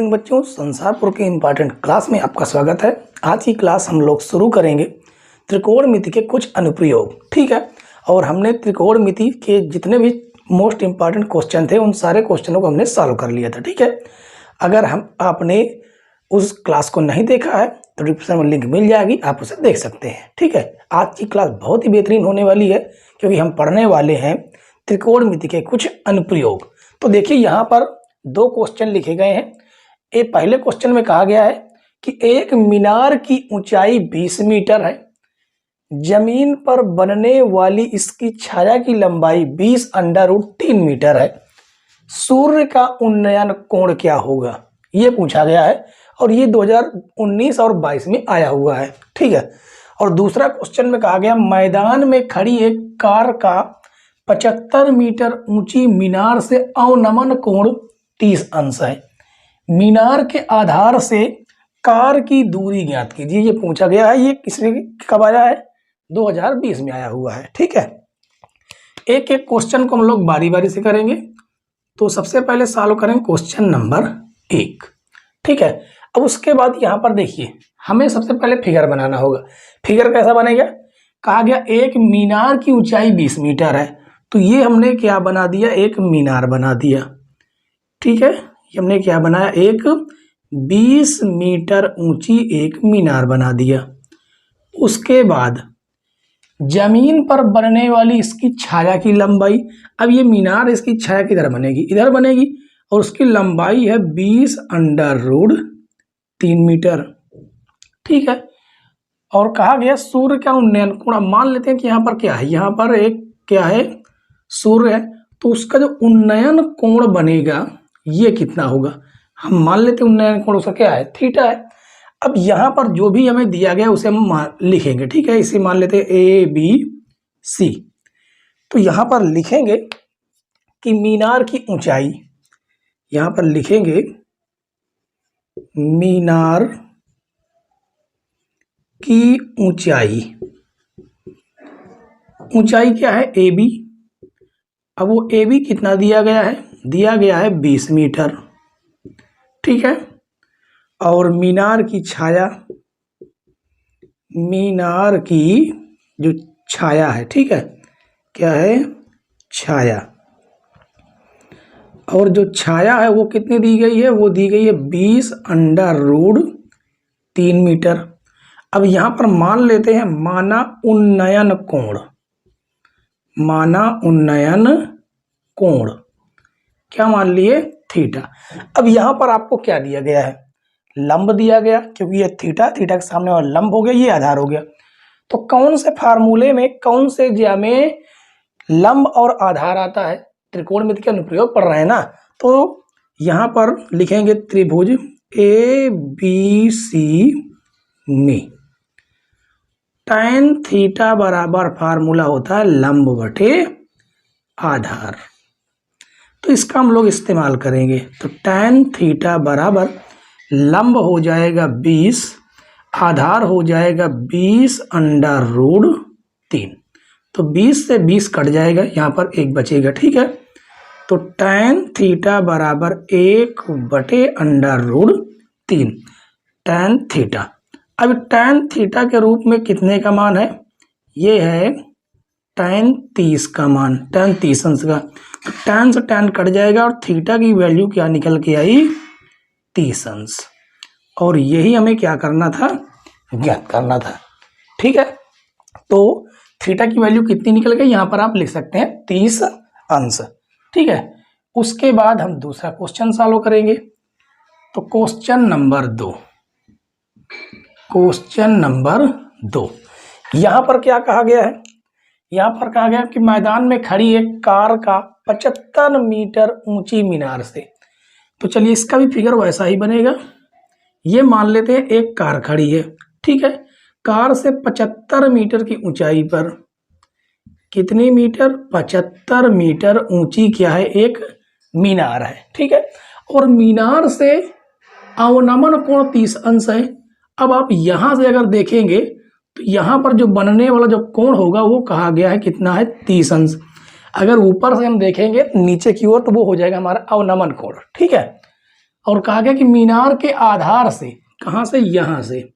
Morning बच्चों, संसारपुर के important class में आपका स्वागत है। आज की क्लास हम लोग शुरू करेंगे त्रिकोणमिति के कुछ अनुप्रयोग। ठीक है, और हमने त्रिकोणमिति के जितने भी मोस्ट इम्पॉर्टेंट क्वेश्चन थे उन सारे क्वेश्चनों को हमने सॉल्व कर लिया था। ठीक है, अगर आपने उस क्लास को नहीं देखा है तो डिस्क्रिप्शन में लिंक मिल जाएगी, आप उसे देख सकते हैं। ठीक है, आज की क्लास बहुत ही बेहतरीन होने वाली है क्योंकि हम पढ़ने वाले हैं त्रिकोणमिति के कुछ अनुप्रयोग। तो देखिए यहाँ पर दो क्वेश्चन लिखे गए हैं। ये पहले क्वेश्चन में कहा गया है कि एक मीनार की ऊंचाई 20 मीटर है, जमीन पर बनने वाली इसकी छाया की लंबाई 20√3 मीटर है, सूर्य का उन्नयन कोण क्या होगा, ये पूछा गया है और ये 2019 और 22 में आया हुआ है। ठीक है, और दूसरा क्वेश्चन में कहा गया मैदान में खड़ी एक कार का 75 मीटर ऊंची मीनार से अवनमन कोण 30 अंश है, मीनार के आधार से कार की दूरी ज्ञात कीजिए। ये पूछा गया है। ये किसने कब आया है? 2020 में आया हुआ है। ठीक है, एक एक क्वेश्चन को हम लोग बारी बारी से करेंगे। तो सबसे पहले सॉल्व करेंगे क्वेश्चन नंबर 1। ठीक है, अब उसके बाद यहाँ पर देखिए हमें सबसे पहले फिगर बनाना होगा। फिगर कैसा बनेगा? कहा गया एक मीनार की ऊंचाई 20 मीटर है, तो ये हमने क्या बना दिया? एक मीनार बना दिया। ठीक है, ये हमने क्या बनाया? एक 20 मीटर ऊंची एक मीनार बना दिया। उसके बाद जमीन पर बनने वाली इसकी छाया की लंबाई, अब ये मीनार इसकी छाया किधर बनेगी? इधर बनेगी, और उसकी लंबाई है 20√3 मीटर। ठीक है, और कहा गया सूर्य का उन्नयन कोण। मान लेते हैं कि यहाँ पर क्या है? यहाँ पर एक क्या है? सूर्य है, तो उसका जो उन्नयन कोण बनेगा ये कितना होगा? हम मान लेते हैं उन्नयन कोण उसका क्या है? थीटा है। अब यहाँ पर जो भी हमें दिया गया उसे हम लिखेंगे। ठीक है, इसे मान लेते हैं ABC। तो यहाँ पर लिखेंगे कि मीनार की ऊंचाई, यहाँ पर लिखेंगे मीनार की ऊंचाई, ऊंचाई क्या है? AB। अब वो AB कितना दिया गया है? दिया गया है 20 मीटर। ठीक है, और मीनार की छाया, मीनार की जो छाया है, ठीक है, क्या है? छाया। और जो छाया है वो कितनी दी गई है? वो दी गई है 20√3 मीटर। अब यहां पर मान लेते हैं माना उन्नयन कोण, माना उन्नयन कोण क्या मान लिए? थीटा। अब यहां पर आपको क्या दिया गया है? लंब दिया गया, क्योंकि ये थीटा, थीटा के सामने और लंब हो गया, ये आधार हो गया। तो कौन से फार्मूले में, कौन से ज्या में लंब और आधार आता है? त्रिकोणमिति का अनुप्रयोग पढ़ रहे हैं ना, तो यहां पर लिखेंगे त्रिभुज ABC में tan थीटा बराबर फार्मूला होता है लंब बटे आधार। तो इसका हम लोग इस्तेमाल करेंगे। तो tan थीटा बराबर लंब हो जाएगा 20, आधार हो जाएगा 20√3। तो 20 से 20 कट जाएगा, यहाँ पर 1 बचेगा। ठीक है, तो tan थीटा बराबर 1/√3 tan थीटा। अब tan थीटा के रूप में कितने का मान है? ये है tan 30 का मान, tan 30 अंश का। तो tan से tan कट जाएगा और थीटा की वैल्यू क्या निकल के आई? 30 अंश। और यही हमें क्या करना था? ज्ञात करना था। ठीक है, तो थीटा की वैल्यू कितनी निकल गई? यहाँ पर आप लिख सकते हैं 30 अंश। ठीक है, उसके बाद हम दूसरा क्वेश्चन सॉल्व करेंगे। तो क्वेश्चन नंबर 2, क्वेश्चन नंबर 2 यहाँ पर क्या कहा गया है? यहाँ पर कहा गया कि मैदान में खड़ी एक कार का 75 मीटर ऊंची मीनार से, तो चलिए इसका भी फिगर वैसा ही बनेगा। ये मान लेते हैं एक कार खड़ी है। ठीक है, कार से 75 मीटर की ऊंचाई पर, कितनी मीटर? 75 मीटर ऊंची क्या है? एक मीनार है। ठीक है, और मीनार से अवनमन कोण 30 अंश है। अब आप यहां से अगर देखेंगे तो यहाँ पर जो बनने वाला जो कोण होगा वो कहा गया है कितना है? 30 अंश। अगर ऊपर से हम देखेंगे नीचे की ओर तो वो हो जाएगा हमारा अवनमन कोण। ठीक है, और कहा गया कि मीनार के आधार से, कहाँ से, यहाँ से,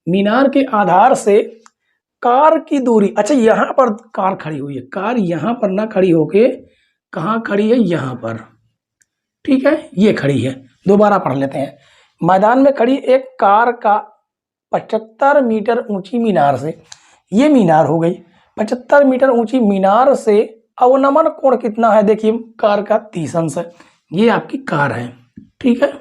मीनार के आधार से कार की दूरी, अच्छा यहाँ पर कार खड़ी हुई है, कार यहाँ पर ना खड़ी होके कहाँ खड़ी है, यहाँ पर, ठीक है, ये खड़ी है। दोबारा पढ़ लेते हैं। मैदान में खड़ी एक कार का 75 मीटर ऊंची मीनार से, ये मीनार हो गई, 75 मीटर ऊंची मीनार से अवनमन कोण कितना है, देखिए कार का 30 अंश है। ये आपकी कार है, ठीक है,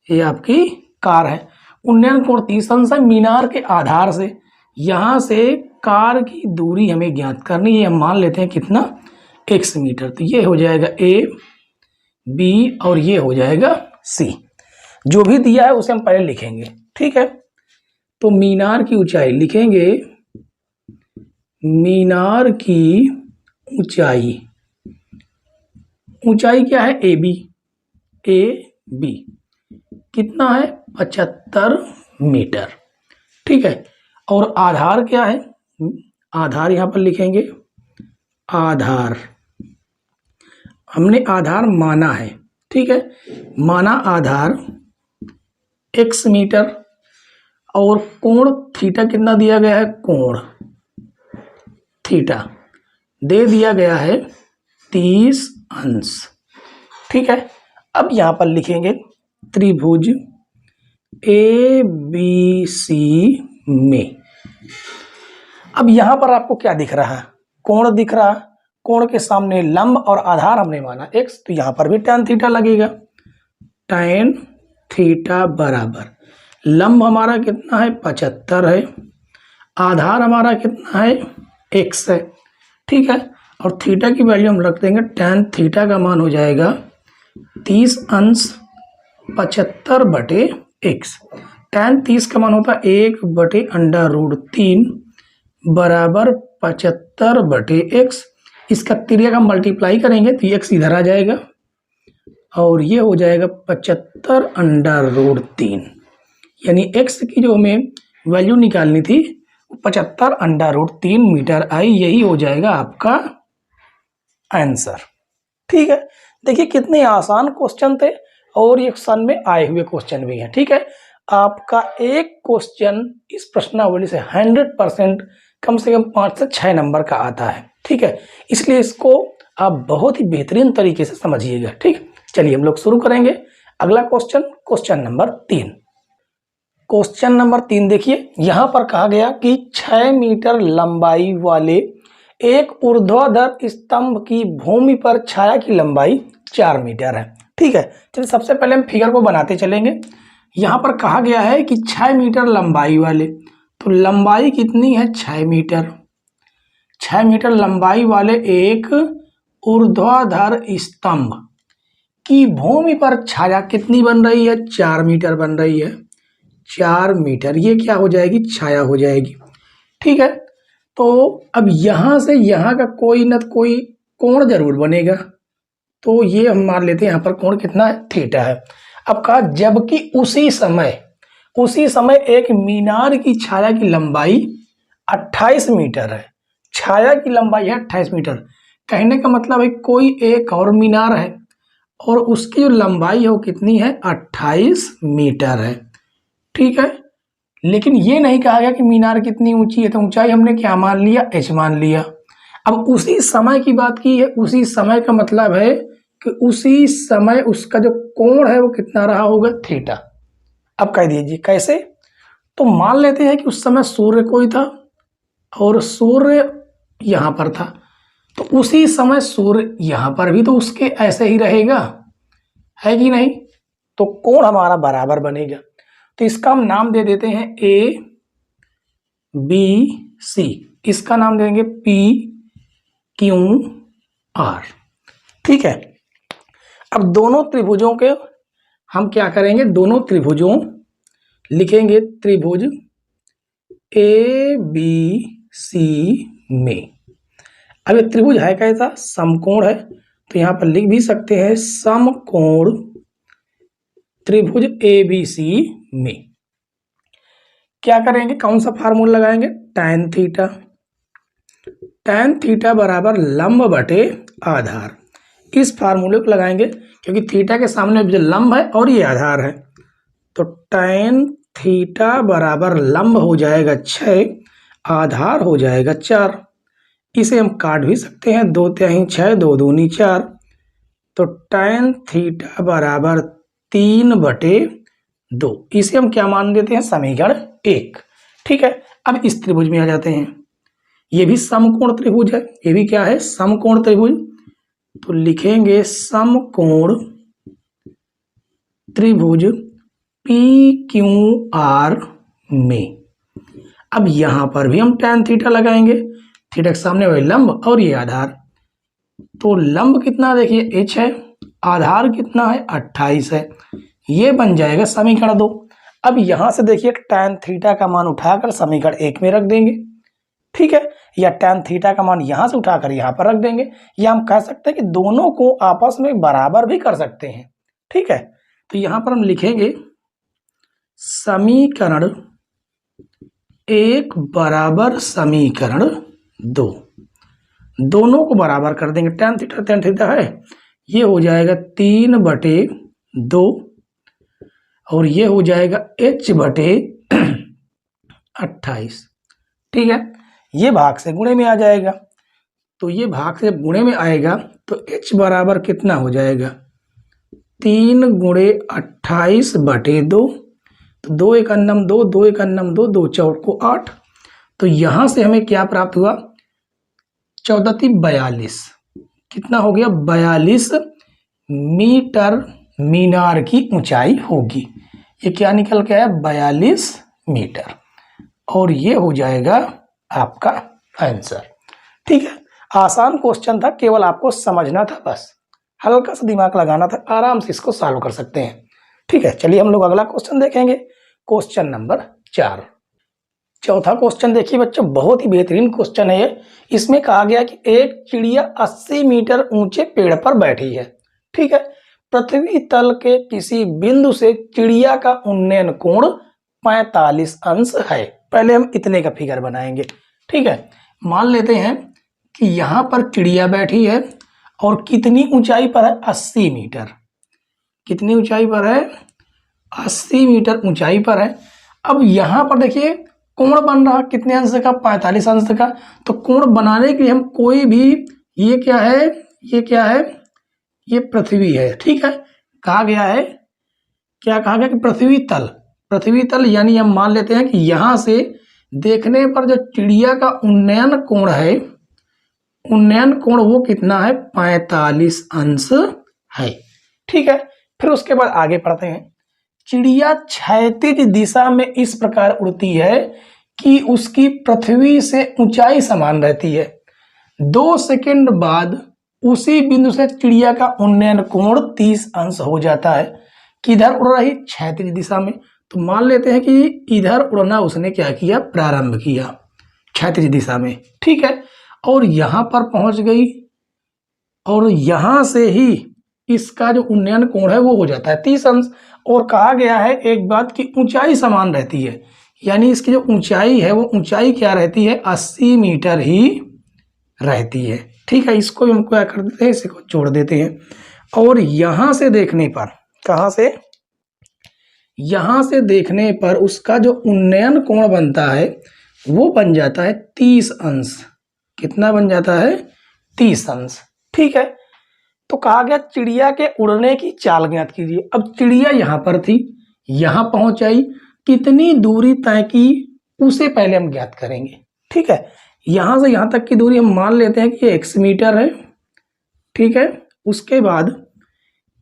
ये आपकी कार है। उन्नयन कोण 30 अंश है मीनार के आधार से, यहाँ से कार की दूरी हमें ज्ञात करनी है, हम मान लेते हैं कितना, x मीटर। तो ये हो जाएगा A, B और ये हो जाएगा C। जो भी दिया है उसे हम पहले लिखेंगे, ठीक है। तो मीनार की ऊंचाई लिखेंगे, मीनार की ऊंचाई, ऊंचाई क्या है, AB, AB कितना है, 75 मीटर, ठीक है। और आधार क्या है, आधार यहाँ पर लिखेंगे, आधार हमने आधार माना है, ठीक है, माना आधार x मीटर, और कोण थीटा कितना दिया गया है, कोण थीटा दे दिया गया है 30 अंश, ठीक है। अब यहाँ पर लिखेंगे त्रिभुज ABC में। अब यहाँ पर आपको क्या दिख रहा है, कोण दिख रहा है, कोण के सामने लंब और आधार हमने माना x, तो यहाँ पर भी tan थीटा लगेगा। tan थीटा बराबर लंब हमारा कितना है, 75 है, आधार हमारा कितना है, x है, ठीक है। और थीटा की वैल्यू हम रख देंगे, tan थीटा का मान हो जाएगा 30 अंश 75/x। tan 30 का मान होता है 1/√3 बराबर 75/x। इसका तिर्यक हम मल्टीप्लाई करेंगे तो x इधर आ जाएगा और ये हो जाएगा 75/√3, यानी x की जो हमें वैल्यू निकालनी थी 75/√3 मीटर आई। यही हो जाएगा आपका आंसर, ठीक है। देखिए कितने आसान क्वेश्चन थे और ये सन में आए हुए क्वेश्चन भी हैं, ठीक है। आपका एक क्वेश्चन इस प्रश्नावली से 100% कम से कम 5 से 6 नंबर का आता है, ठीक है। इसलिए इसको आप बहुत ही बेहतरीन तरीके से समझिएगा, ठीक। चलिए हम लोग शुरू करेंगे। अगला question, question number 3। Question number 3 देखिए, यहाँ पर कहा गया कि 6 मीटर लंबाई वाले एक ऊर्ध्वाधर स्तंभ की भूमि पर छाया की लंबाई 4 मीटर है, ठीक है। चलिए सबसे पहले हम फिगर को बनाते चलेंगे। यहाँ पर कहा गया है कि 6 मीटर लंबाई वाले, तो लंबाई कितनी है, 6 मीटर। 6 मीटर लंबाई वाले एक ऊर्ध्वाधर स्तंभ की भूमि पर छाया कितनी बन रही है, 4 मीटर बन रही है। 4 मीटर ये क्या हो जाएगी, छाया हो जाएगी, ठीक है। तो अब यहाँ से यहाँ का कोई न कोई कोण जरूर बनेगा, तो ये हम मान लेते हैं यहाँ पर कोण कितना है, थीटा है। अब कहा जबकि उसी समय एक मीनार की छाया की लंबाई 28 मीटर है। छाया की लंबाई है 28 मीटर, कहने का मतलब है कोई एक और मीनार है और उसकी जो लंबाई है वो कितनी है, 28 मीटर है, ठीक है। लेकिन ये नहीं कहा गया कि मीनार कितनी ऊंची है, तो ऊंचाई हमने क्या मान लिया, h मान लिया। अब उसी समय की बात की है, उसी समय का मतलब है कि उसी समय उसका जो कोण है वो कितना रहा होगा, थीटा। अब कह दीजिए कैसे, तो मान लेते हैं कि उस समय सूर्य कोई था और सूर्य यहाँ पर था, तो उसी समय सूर्य यहाँ पर भी तो उसके ऐसे ही रहेगा, है कि नहीं। तो कोण हमारा बराबर बनेगा, तो इसका हम नाम दे देते हैं ए बी सी, इसका नाम देंगे पी क्यू आर, ठीक है। अब दोनों त्रिभुजों के हम क्या करेंगे, दोनों त्रिभुजों लिखेंगे त्रिभुज ए बी सी में। अब ये त्रिभुज है कैसा, समकोण है, तो यहाँ पर लिख भी सकते हैं समकोण त्रिभुज ए बी सी में। क्या करेंगे, कौन सा फार्मूला लगाएंगे, tan थीटा। tan थीटा बराबर लंब बटे आधार, इस फार्मूले को लगाएंगे क्योंकि थीटा के सामने जो लंब है और ये आधार है, तो tan थीटा बराबर लंब हो जाएगा 6, आधार हो जाएगा 4। इसे हम काट भी सकते हैं, 2 6, 2 दूनी 4, तो tan थीटा बराबर 3/2। इसे हम क्या मान देते हैं, समीकरण 1। ठीक है, अब इस त्रिभुज में आ जाते हैं। ये भी समकोण त्रिभुज है, ये भी क्या है, समकोण त्रिभुज। तो लिखेंगे समकोण त्रिभुज PQR में। अब यहां पर भी हम tan थीटा लगाएंगे, थीटा के सामने वही लंब और ये आधार। तो लंब कितना देखिए h है, आधार कितना है 28 है, ये बन जाएगा समीकरण 2। अब यहां से देखिए tan थीटा का मान उठाकर समीकरण 1 में रख देंगे। ठीक है, या tan थीटा का मान यहां से उठाकर यहां पर रख देंगे, या हम कह सकते हैं कि दोनों को आपस में बराबर भी कर सकते हैं। ठीक है, तो यहां पर हम लिखेंगे समीकरण 1 बराबर समीकरण 2, दोनों को बराबर कर देंगे। tan थीटा है, ये हो जाएगा 3/2 और ये हो जाएगा h/28। ठीक है, ये भाग से गुणे में आ जाएगा, तो ये भाग से गुणे में आएगा तो h बराबर कितना हो जाएगा, 3 × 28/2, तो 2 × 1 = 2, 2 × 1 = 2, 2 4 को 8। तो यहां से हमें क्या प्राप्त हुआ, 14 × 42, कितना हो गया, 42 मीटर मीनार की ऊंचाई होगी। ये क्या निकल के आया, 42 मीटर, और ये हो जाएगा आपका आंसर। ठीक है, आसान क्वेश्चन था, केवल आपको समझना था, बस हल्का सा दिमाग लगाना था, आराम से इसको सॉल्व कर सकते हैं। ठीक है, चलिए हम लोग अगला क्वेश्चन देखेंगे, क्वेश्चन नंबर 4। चौथा क्वेश्चन देखिए बच्चों, बहुत ही बेहतरीन क्वेश्चन है ये। इसमें कहा गया कि एक चिड़िया 80 मीटर ऊंचे पेड़ पर बैठी है। ठीक है, पृथ्वी तल के किसी बिंदु से चिड़िया का उन्नयन कोण 45 अंश है। पहले हम इतने का फिगर बनाएंगे। ठीक है, मान लेते हैं कि यहाँ पर चिड़िया बैठी है और कितनी ऊंचाई पर है, 80 मीटर। कितनी ऊंचाई पर है, 80 मीटर ऊंचाई पर है। अब यहाँ पर देखिए कोण बन रहा कितने अंश का, 45 अंश का। तो कोण बनाने के लिए हम कोई भी, ये क्या है, ये क्या है, ये पृथ्वी है। ठीक है, कहा गया है, क्या कहा गया कि पृथ्वी तल, पृथ्वी तल यानी हम मान लेते हैं कि यहां से देखने पर जो चिड़िया का उन्नयन कोण है, उन्नयन कोण वो कितना है, 45 अंश है। ठीक है, फिर उसके बाद आगे पढ़ते हैं। चिड़िया क्षैतिज दिशा में इस प्रकार उड़ती है कि उसकी पृथ्वी से ऊंचाई समान रहती है। 2 सेकंड बाद उसी बिंदु से चिड़िया का उन्नयन कोण 30 अंश हो जाता है। किधर उड़ रही, क्षैतिज दिशा में। तो मान लेते हैं कि इधर उड़ना उसने क्या किया, प्रारंभ किया क्षैतिज दिशा में। ठीक है, और यहां पर पहुंच गई और यहां से ही इसका जो उन्नयन कोण है वो हो जाता है 30 अंश। और कहा गया है एक बात की ऊंचाई समान रहती है, यानी इसकी जो ऊंचाई है वो ऊंचाई क्या रहती है, 80 मीटर ही रहती है। ठीक है, इसको भी हम क्या कर देते हैं, इसको जोड़ देते हैं। और यहां से देखने पर, कहां से, यहां से देखने पर उसका जो उन्नयन कोण बनता है वो बन जाता है 30 अंश। कितना बन जाता है, 30 अंश। ठीक है, तो कहा गया चिड़िया के उड़ने की चाल ज्ञात कीजिए। अब चिड़िया यहां पर थी, यहां पहुंच आई, कितनी दूरी तय की उसे पहले हम ज्ञात करेंगे। ठीक है, यहां से यहां तक की दूरी हम मान लेते हैं कि ये x मीटर है। ठीक है, उसके बाद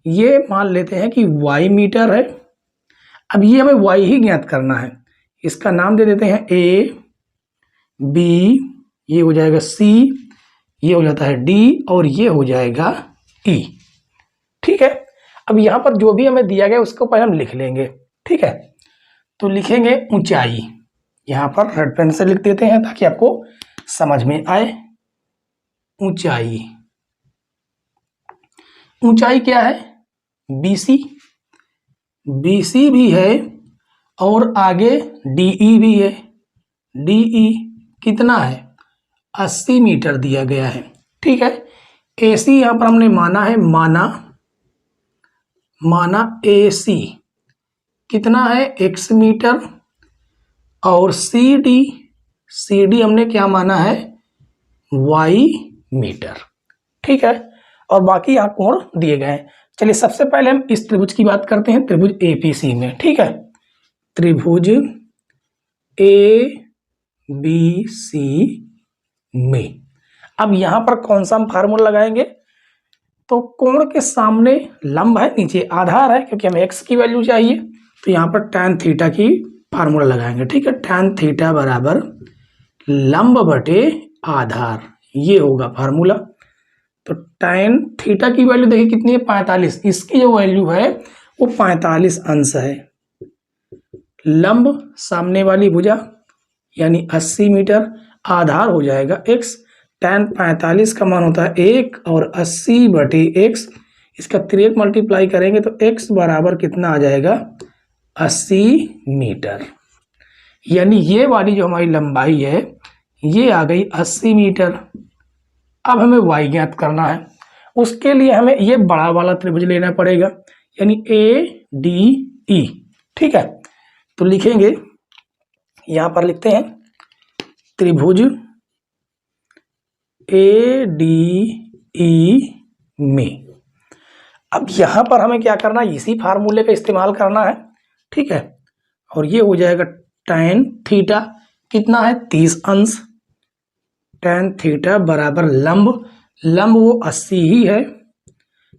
ये मान लेते हैं कि y मीटर है। अब ये हमें y ही ज्ञात करना है, इसका नाम दे देते हैं a, b, ये हो जाएगा c, ये हो जाता है d और ये हो जाएगा e। ठीक है, अब यहां पर जो भी हमें दिया गया उसको पहले हम लिख लेंगे। ठीक है, तो लिखेंगे ऊंचाई, यहां पर रेड पेन से लिख देते हैं ताकि आपको समझ में आए। ऊंचाई, ऊंचाई क्या है, BC, BC भी है और आगे DE भी है। DE कितना है, 80 मीटर दिया गया है। ठीक है, AC यहां पर हमने माना है, माना माना AC कितना है x मीटर, और CD हमने क्या माना है y मीटर। ठीक है, और बाकी यहाँ कोण दिए गए हैं। चलिए सबसे पहले हम इस त्रिभुज की बात करते हैं, त्रिभुज APC में। ठीक है, त्रिभुज ABC में अब यहां पर कौन सा हम फार्मूला लगाएंगे, तो कोण के सामने लंब है, नीचे आधार है, क्योंकि हमें x की वैल्यू चाहिए, तो यहाँ पर tan थीटा की फार्मूला लगाएंगे। ठीक है, tan थीटा बराबर लंब बटे आधार, ये होगा फार्मूला। तो tan थीटा की वैल्यू देखिए कितनी है 45, इसकी जो वैल्यू है वो 45 अंश है। लंब सामने वाली भुजा यानी 80 मीटर, आधार हो जाएगा x, tan 45 का मान होता है 1 और 80 बटे x, इसका 3 मल्टीप्लाई करेंगे तो x बराबर कितना आ जाएगा 80 मीटर। यानी ये वाली जो हमारी लंबाई है ये आ गई 80 मीटर। अब हमें y ज्ञात करना है, उसके लिए हमें ये बड़ा वाला त्रिभुज लेना पड़ेगा, यानी ADE। ठीक है, तो लिखेंगे, यहां पर लिखते हैं त्रिभुज ADE में। अब यहां पर हमें क्या करना है, इसी फार्मूले का इस्तेमाल करना है। ठीक है, और ये हो जाएगा tan थीटा कितना है 30 अंश, tan थीटा बराबर लंब वो 80 ही है,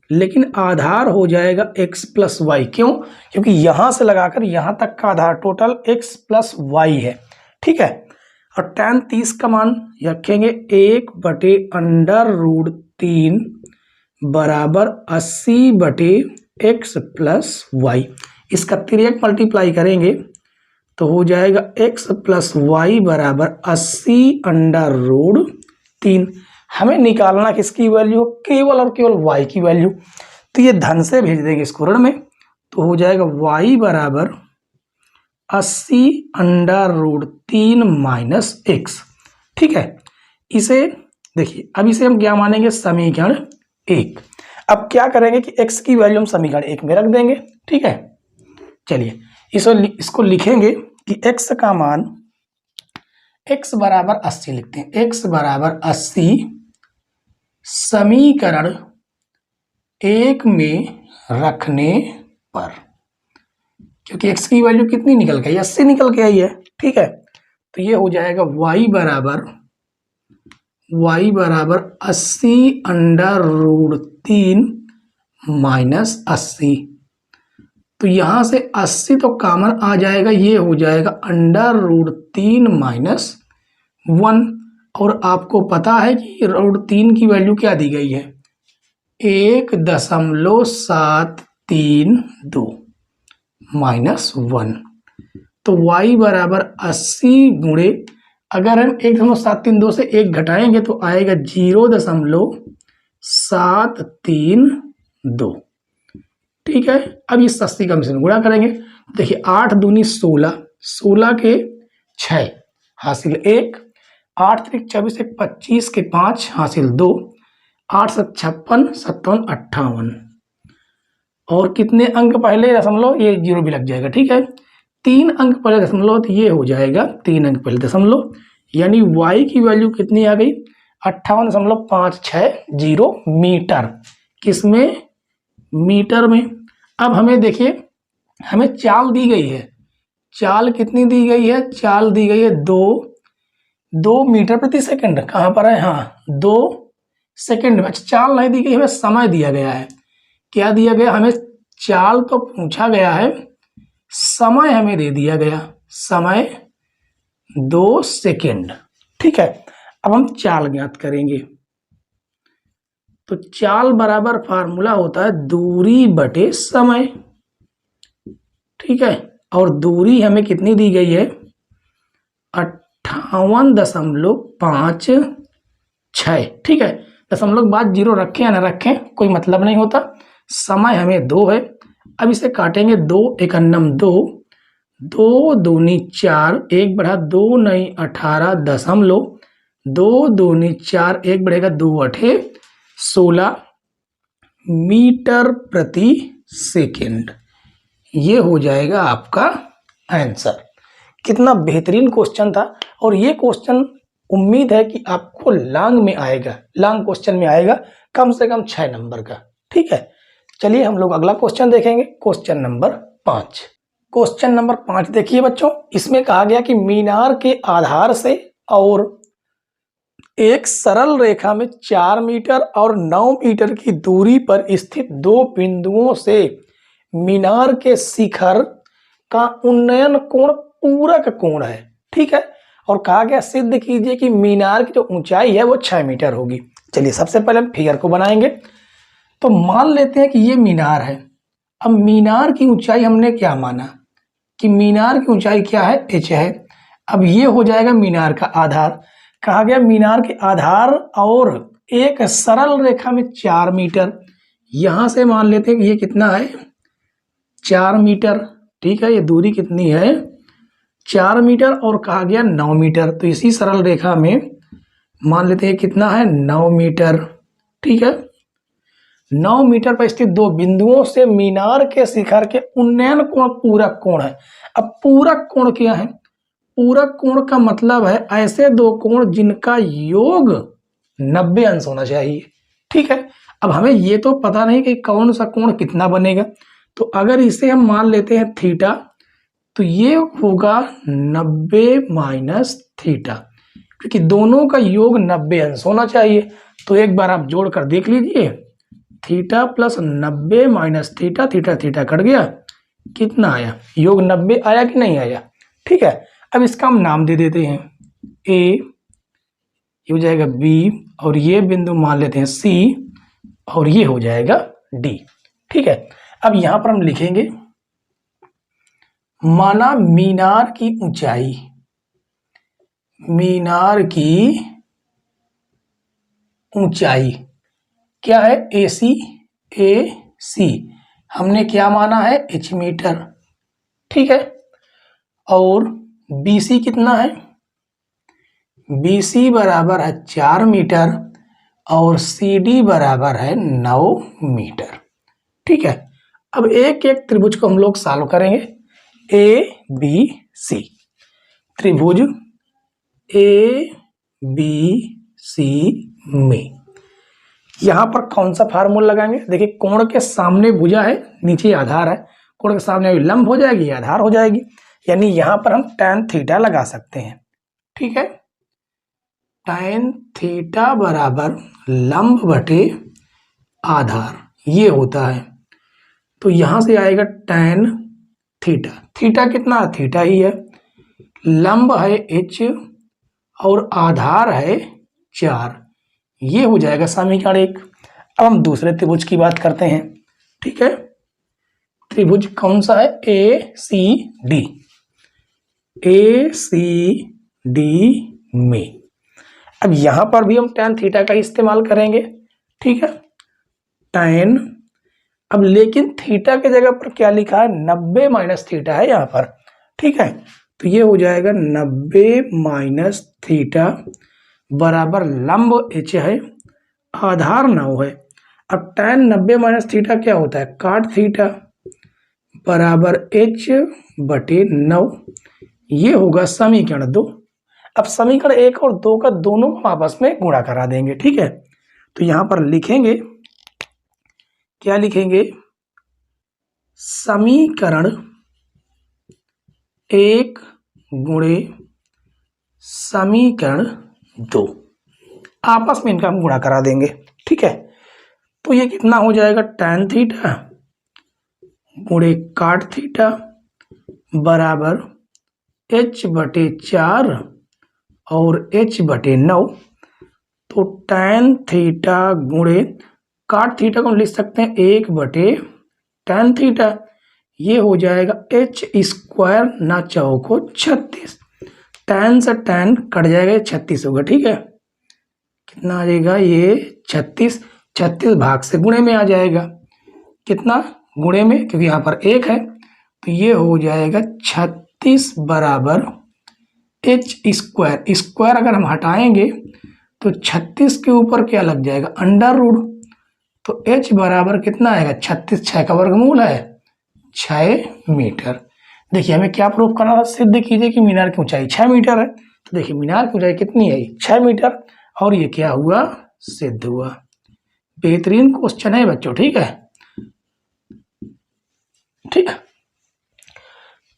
लेकिन आधार हो जाएगा x प्लस वाई। क्यों, क्योंकि यहां से लगाकर यहां तक का आधार टोटल x प्लस वाई है। ठीक है, और tan 30 का मान रखेंगे 1 बटे √3 बराबर 80 बटे x प्लस वाई, इसका 3 मल्टीप्लाई करेंगे तो हो जाएगा x प्लस वाई बराबर 80 √3। हमें निकालना किसकी वैल्यू, केवल और केवल y की वैल्यू, तो ये धन से भेज देंगे इसको ऋण में, तो हो जाएगा y बराबर 80 √3 माइनस x। ठीक है, इसे देखिए, अब इसे हम क्या मानेंगे समीकरण 1। अब क्या करेंगे कि x की वैल्यू हम समीकरण 1 में रख देंगे। ठीक है, चलिए इसको लिखेंगे कि x का मान, x बराबर 80 लिखते हैं, x बराबर 80 समीकरण 1 में रखने पर, क्योंकि x की वैल्यू कितनी निकल गई 80 निकल के आई है। ठीक है, तो ये हो जाएगा y बराबर 80 √3 माइनस 80, तो यहां से 80 तो कॉमन आ जाएगा, ये हो जाएगा √3 माइनस 1, और आपको पता है कि √3 की वैल्यू क्या दी गई है 1.732 माइनस 1, तो y बराबर 80 गुणे, अगर हम 1.732 से 1 घटाएंगे तो आएगा 0.732। ठीक है, अब इस 80 का हम इसे गुणा करेंगे, देखिए 8 दूनी 16, 16 के 6 हासिल 1, 8 3 24 1 25 के 5 हासिल 2, 8 7 56 57 58, और कितने अंक पहले दशमलव, ये 0 भी लग जाएगा। ठीक है, 3 अंक पहले दशमलव, तो ये हो जाएगा 3 अंक पहले दशमलव, यानी y की वैल्यू कितनी आ गई 58.560 मीटर, किसमें मीटर में। अब हमें देखिए, हमें चाल दी गई है, चाल कितनी दी गई है, चाल दी गई है 2 मीटर प्रति सेकंड, कहाँ पर है, हाँ 2 सेकंड में। अच्छा, चाल नहीं दी गई, हमें समय दिया गया है। क्या दिया गया, हमें चाल तो पूछा गया है, समय हमें दे दिया गया, समय 2 सेकंड। ठीक है, अब हम चाल ज्ञात करेंगे, तो चाल बराबर फार्मूला होता है दूरी बटे समय। ठीक है, और दूरी हमें कितनी दी गई है 58.56। ठीक है, दशमलव के बाद 0 रखें या ना रखें कोई मतलब नहीं होता, समय हमें 2 है। अब इसे काटेंगे, 2 एकन्नम 2, 2 दूनी 4, 1 बढ़ा 2 नहीं 18 दशमलव, 2 दूनी 4, 1 बढ़ेगा 2 8 16 मीटर प्रति सेकेंड। ये हो जाएगा आपका आंसर। कितना बेहतरीन क्वेश्चन था, और ये क्वेश्चन उम्मीद है कि आपको लॉन्ग में आएगा, लॉन्ग क्वेश्चन में आएगा, कम से कम 6 नंबर का। ठीक है, चलिए हम लोग अगला क्वेश्चन देखेंगे, क्वेश्चन नंबर 5। क्वेश्चन नंबर 5 देखिए बच्चों, इसमें कहा गया कि मीनार के आधार से और एक सरल रेखा में 4 मीटर और 9 मीटर की दूरी पर स्थित दो बिंदुओं से मीनार के शिखर का उन्नयन कोण पूरक कोण है। ठीक है, और कहा गया सिद्ध कीजिए कि मीनार की जो ऊंचाई है वो 6 मीटर होगी। चलिए सबसे पहले हम फिगर को बनाएंगे। तो मान लेते हैं कि ये मीनार है। अब मीनार की ऊंचाई हमने क्या माना कि मीनार की ऊंचाई क्या है, h है। अब ये हो जाएगा मीनार का आधार। कहा गया मीनार के आधार और एक सरल रेखा में 4 मीटर, यहां से मान लेते हैं कि ये कितना है, 4 मीटर। ठीक है, ये दूरी कितनी है, 4 मीटर, और कहा गया 9 मीटर। तो इसी सरल रेखा में मान लेते हैं कितना है, 9 मीटर। ठीक है, 9 मीटर पर स्थित दो बिंदुओं से मीनार के शिखर के उन्नयन कोण पूरक कोण है। अब पूरक कोण क्या है, पूरक कोण का मतलब है ऐसे दो कोण जिनका योग 90 अंश होना चाहिए। ठीक है, अब हमें ये तो पता नहीं कि कौन सा कोण कितना बनेगा, तो अगर इसे हम मान लेते हैं थीटा, तो ये होगा 90 माइनस थीटा, क्योंकि दोनों का योग 90 अंश होना चाहिए। तो एक बार आप जोड़ कर देख लीजिए, theta plus 90 minus theta, theta theta cut गया, कितना आया, योग 90 आया कि नहीं आया। ठीक है, अब इसका हम नाम दे देते हैं, ए, ये हो जाएगा बी, और ये बिंदु मान लेते हैं सी, और ये हो जाएगा डी। ठीक है, अब यहां पर हम लिखेंगे, माना मीनार की ऊंचाई, मीनार की ऊंचाई क्या है, AC, AC हमने क्या माना है, h मीटर। ठीक है, और BC कितना है, BC बराबर है 4 मीटर, और CD बराबर है 9 मीटर। ठीक है, अब एक एक त्रिभुज को हम लोग सॉल्व करेंगे। ABC त्रिभुज ABC में यहां पर कौन सा फार्मूला लगाएंगे, देखिए कोण के सामने भुजा है, नीचे आधार है, कोण के सामने अभी लंब हो जाएगी, आधार हो जाएगी, यानी यहां पर हम tan थीटा लगा सकते हैं। ठीक है, tan थीटा बराबर लंब बटे आधार, ये होता है। तो यहां से आएगा tan थीटा, थीटा कितना, थीटा ही है, लंब है h, और आधार है 4, ये हो जाएगा समीकरण 1। अब हम दूसरे त्रिभुज की बात करते हैं। ठीक है, त्रिभुज कौन सा है, ACD, ACD में अब यहां पर भी हम tan थीटा का इस्तेमाल करेंगे। ठीक है, tan, अब लेकिन थीटा के जगह पर क्या लिखा है, 90 माइनस थीटा है यहाँ पर। ठीक है, तो ये हो जाएगा 90 माइनस थीटा बराबर लंब h है, आधार 9 है। अब tan 90 माइनस थीटा क्या होता है, काट थीटा बराबर h बटे 9, ये होगा समीकरण 2। अब समीकरण 1 और 2 का दोनों को आपस में गुणा करा देंगे। ठीक है, तो यहां पर लिखेंगे, क्या लिखेंगे, समीकरण 1 गुणे समीकरण 2, आपस में इनका हम गुणा करा देंगे। ठीक है, तो ये कितना हो जाएगा, tan थीटा गुणे काट थीटा बराबर h बटे 4 और h बटे 9। तो tan थीटा गुणे काट थीटा को हम लिख सकते हैं 1 बटे tan थीटा, ये हो जाएगा h स्क्वायर ना चौको 36, tan से tan कट जाएगा, 36 होगा। ठीक है, कितना आ जाएगा, ये 36, 36 भाग से गुणे में आ जाएगा, कितना गुणे में, क्योंकि यहाँ पर 1 है, तो ये हो जाएगा 36 बराबर h स्क्वायर, स्क्वायर अगर हम हटाएंगे तो 36 के ऊपर क्या लग जाएगा, अंडर रूट, तो h बराबर कितना आएगा, 36 6 का वर्गमूल है 6 मीटर। देखिए हमें क्या प्रूफ करना था, सिद्ध कीजिए कि मीनार की ऊंचाई 6 मीटर है। तो देखिए मीनार की ऊंचाई कितनी है, 6 मीटर, और ये क्या हुआ, सिद्ध हुआ। बेहतरीन क्वेश्चन है बच्चों, ठीक है। ठीक,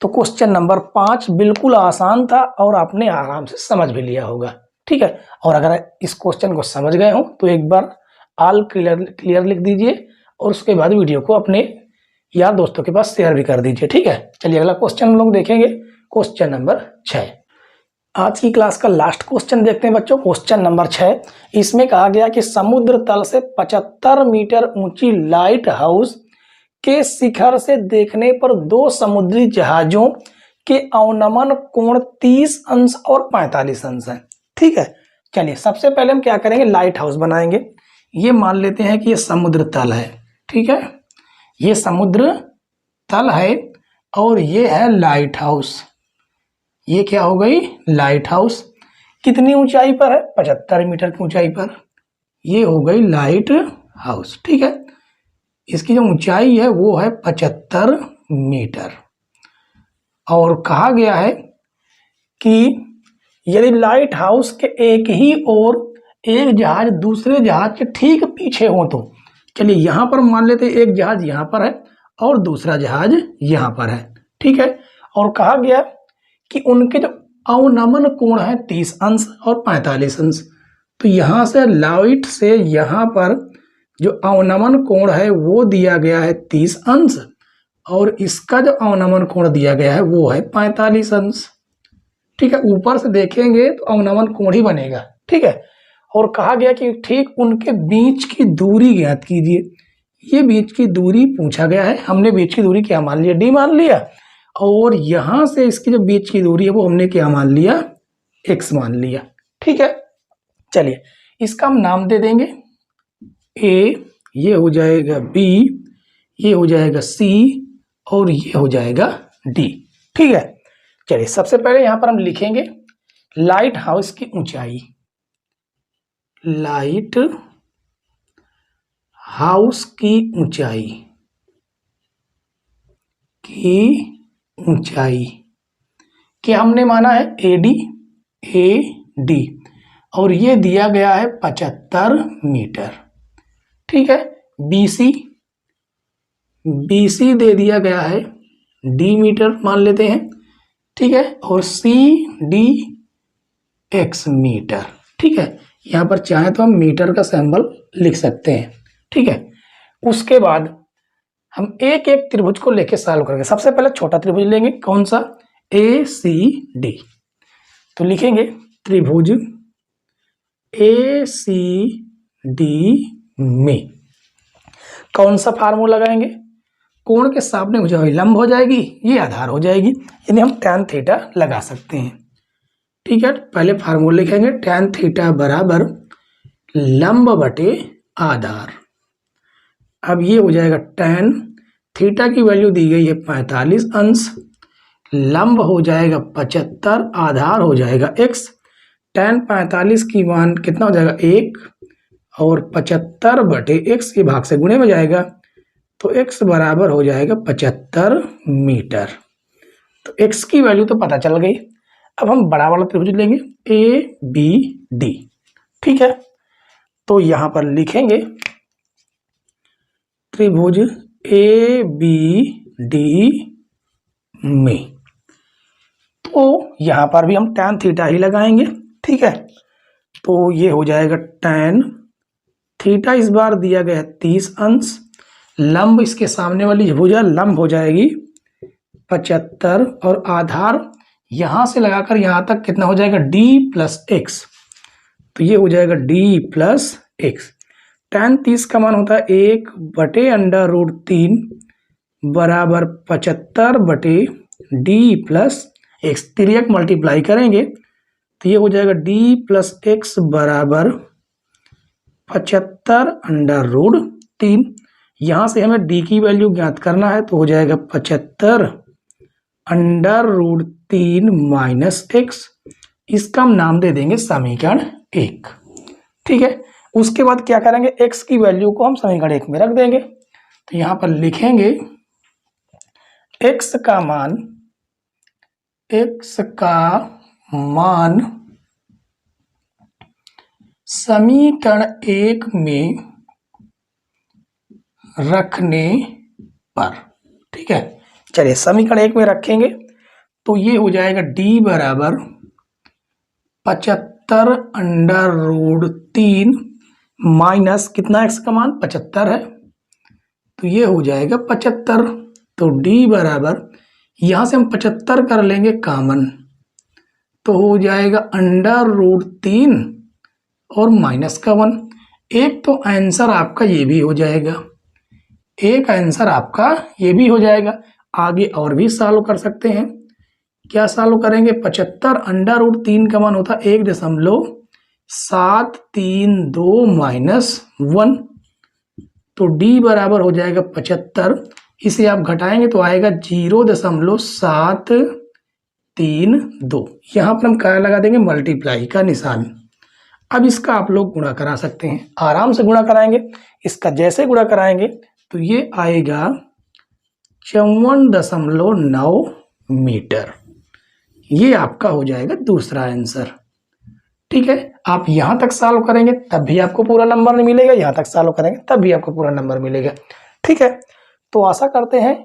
तो क्वेश्चन नंबर 5 बिल्कुल आसान था और आपने आराम से समझ भी लिया होगा, ठीक है। और अगर इस क्वेश्चन को समझ गए हो तो एक बार ऑल क्लियर लिख दीजिए और उसके बाद वीडियो को अपने यार दोस्तों के पास शेयर भी कर दीजिए, ठीक है। चलिए अगला क्वेश्चन हम लोग देखेंगे, क्वेश्चन नंबर 6। आज की क्लास का लास्ट क्वेश्चन देखते हैं बच्चों, क्वेश्चन नंबर 6। इसमें कहा गया कि समुद्र तल से 75 मीटर ऊंची लाइट हाउस के शिखर से देखने पर दो समुद्री जहाजों के अवनमन कोण 30 अंश और 45 अंश है, ठीक है। चलिए सबसे पहले हम क्या करेंगे, लाइट हाउस बनाएंगे। ये मान लेते हैं कि ये समुद्र तल है, ठीक है, ये समुद्र तल है और ये है लाइट हाउस। ये क्या हो गई, लाइट हाउस। कितनी ऊंचाई पर है, 75 मीटर की ऊंचाई पर। ये हो गई लाइट हाउस, ठीक है। इसकी जो ऊंचाई है वो है 75 मीटर। और कहा गया है कि यदि लाइट हाउस के एक ही ओर एक जहाज दूसरे जहाज के ठीक पीछे हो तो, चलिए यहां पर मान लेते हैं एक जहाज यहां पर है और दूसरा जहाज यहां पर है, ठीक है। और कहा गया कि उनके जो अवनमन कोण है 30 अंश और 45 अंश। तो यहां से लाइट से यहां पर जो अवनमन कोण है वो दिया गया है 30 अंश और इसका जो अवनमन कोण दिया गया है वो है 45 अंश, ठीक है। ऊपर से देखेंगे तो अवनमन कोण ही बनेगा, ठीक है। और कहा गया कि ठीक उनके बीच की दूरी ज्ञात कीजिए। ये बीच की दूरी पूछा गया है, हमने बीच की दूरी क्या मान लिया, d मान लिया। और यहां से इसकी जो बीच की दूरी है वो हमने क्या मान लिया, x मान लिया, ठीक है। चलिए इसका हम नाम दे देंगे a, ये हो जाएगा b, ये हो जाएगा c और ये हो जाएगा d, ठीक है। चलिए सबसे पहले यहां पर हम लिखेंगे लाइट हाउस की ऊंचाई, लाइट हाउस की ऊंचाई क्या हमने माना है AD और ये दिया गया है 75 मीटर, ठीक है। BC दे दिया गया है D मीटर मान लेते हैं, ठीक है। और CDX मीटर, ठीक है। यहां पर चाहे तो हम मीटर का सिंबल लिख सकते हैं, ठीक है। उसके बाद हम एक एक त्रिभुज को लेके सॉल्व करेंगे। सबसे पहले छोटा त्रिभुज लेंगे, कौन सा, ACD। तो लिखेंगे त्रिभुज ACD में कौन सा फार्मूला लगाएंगे, कोण के सामने हो जाएगी लंब हो जाएगी, ये आधार हो जाएगी, यानी हम tan थीटा लगा सकते हैं, ठीक है। पहले फार्मूला लिखेंगे tan थीटा बराबर लंब बटे आधार। अब ये हो जाएगा tan थीटा की वैल्यू दी गई है 45 अंश, लंब हो जाएगा 75, आधार हो जाएगा x। tan 45 की मान कितना हो जाएगा 1 और 75 बटे x के भाग से गुणे में जाएगा, तो x बराबर हो जाएगा 75 मीटर। तो x की वैल्यू तो पता चल गई। अब हम बड़ा वाला त्रिभुज लेंगे ABD, ठीक है। तो यहां पर लिखेंगे त्रिभुज ABD में, तो यहां पर भी हम tan थीटा ही लगाएंगे, ठीक है। तो ये हो जाएगा tan थीटा इस बार दिया गया है 30 अंश, लंब इसके सामने वाली भुजा लंब हो जाएगी 75 और आधार यहां से लगाकर यहां तक कितना हो जाएगा d प्लस x। तो ये हो जाएगा d प्लस x। tan 30 का मान होता है 1 बटे √3 बराबर 75 बटे d प्लस x। तिर्यक मल्टीप्लाई करेंगे तो ये हो जाएगा d प्लस x बराबर 75 √3। यहां से हमें d की वैल्यू ज्ञात करना है तो हो जाएगा 75 √3 माइनस x। इसका हम नाम दे देंगे समीकरण 1, ठीक है। उसके बाद क्या करेंगे, x की वैल्यू को हम समीकरण 1 में रख देंगे। तो यहाँ पर लिखेंगे x का मान समीकरण 1 में रखने पर, ठीक है। चलिए समीकरण 1 में रखेंगे तो ये हो जाएगा d बराबर 75√3 माइनस कितना x का मान 75 है, तो ये हो जाएगा 75। तो d बराबर यहाँ से हम 75 कर लेंगे कॉमन, तो हो जाएगा √3 और माइनस का 1। एक तो आंसर आपका ये भी हो जाएगा, एक आंसर आपका ये भी हो जाएगा। आगे और भी सॉल्व कर सकते हैं। क्या सॉल्व करेंगे, 75 √3 का मान होता 1.732 माइनस 1, तो d बराबर हो जाएगा 75। इसे आप घटाएंगे तो आएगा 0.732। यहाँ पर हम क्या लगा देंगे, मल्टीप्लाई का निशान। अब इसका आप लोग गुणा करा सकते हैं, आराम से गुणा कराएंगे। इसका जैसे गुणा कराएंगे तो ये आएगा 54.9 मीटर। ये आपका हो जाएगा दूसरा आंसर, ठीक है। आप यहाँ तक सॉल्व करेंगे तब भी आपको पूरा नंबर नहीं मिलेगा, यहाँ तक सॉल्व करेंगे तब भी आपको पूरा नंबर मिलेगा, ठीक है। तो आशा करते हैं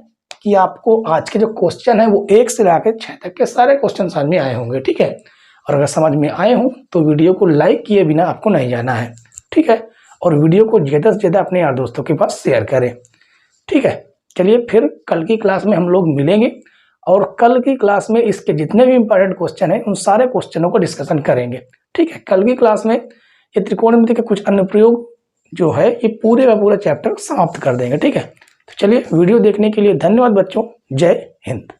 कि आपको आज के जो क्वेश्चन है वो 1 से लेकर 6 तक के सारे क्वेश्चन समझ में आए होंगे, ठीक है। और अगर समझ में आए हों तो वीडियो को लाइक किए बिना आपको नहीं जाना है, ठीक है। और वीडियो को ज़्यादा से ज़्यादा अपने यार दोस्तों के पास शेयर करें, ठीक है। चलिए फिर कल की क्लास में हम लोग मिलेंगे और कल की क्लास में इसके जितने भी इंपॉर्टेंट क्वेश्चन हैं उन सारे क्वेश्चनों को डिस्कशन करेंगे, ठीक है। कल की क्लास में ये त्रिकोणमिति के कुछ अनुप्रयोग जो है ये पूरे का पूरा चैप्टर समाप्त कर देंगे, ठीक है। तो चलिए वीडियो देखने के लिए धन्यवाद बच्चों, जय हिंद।